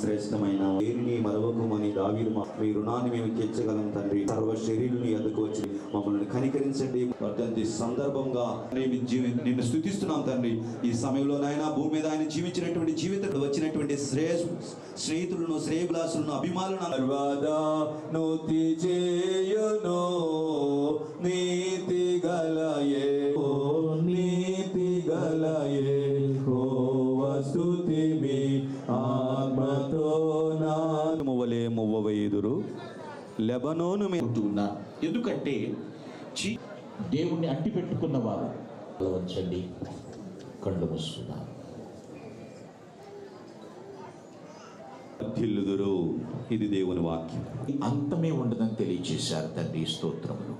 శ్రేష్టమైన దేనిని మరవకమని దావీదు మీ రుణాన్ని మేము తీర్చగలం తండ్రి. సర్వ శరీరుని ఎదుకు వచ్చి మమ్మల్ని కనికరించండి. వర్ధంతి సందర్భంగా నిన్ను స్తుతిస్తున్నాం తండ్రి. ఈ సమయంలో నాయన భూమి మీద ఆయన జీవించినటువంటి జీవితంలో వచ్చినటువంటి స్నేహితులను, శ్రేయభిలాషులను, అభిమానులను నీతి గలయే నీతి గలయే స్తుతి మీ ఆత్మతో మువ్వలే మువ్వవైదురు లెబనోను ఉన్నారు. ఎందుకంటే దేవుణ్ణి అంటి పెట్టుకున్న వారు వంచండి, కళ్ళు మూసుకున్నారు. ఇది దేవుని వాక్యం. అంతమే ఉండదని తెలియచేశారు తండ్రి. స్తోత్రములు.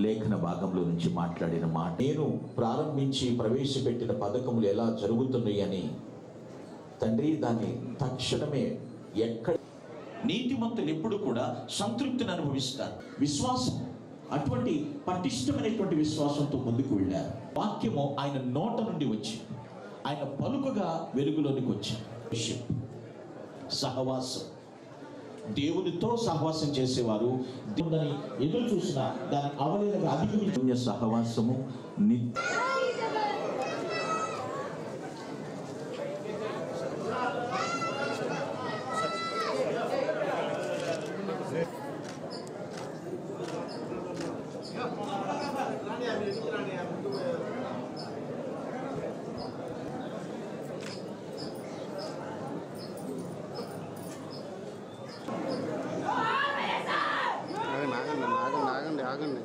లేఖన భాగంలో నుంచి మాట్లాడిన మాట, నేను ప్రారంభించి ప్రవేశపెట్టిన పథకములు ఎలా జరుగుతున్నాయి అని తండ్రి దాన్ని తక్షణమే ఎక్కడ నీతిమంతులు ఎప్పుడు కూడా సంతృప్తిని అనుభవిస్తారు. విశ్వాసం అటువంటి పటిష్టమైనటువంటి విశ్వాసంతో ముందుకు వెళ్ళారు. వాక్యము ఆయన నోట నుండి వచ్చి ఆయన పలుకగా వెలుగులోనికి వచ్చి సహవాసం, దేవునితో సహవాసం చేసేవారు దేవుని ఎదురు చూసిన దాని అవలేలుగా అధిగమించే సహవాసము ఆగండి.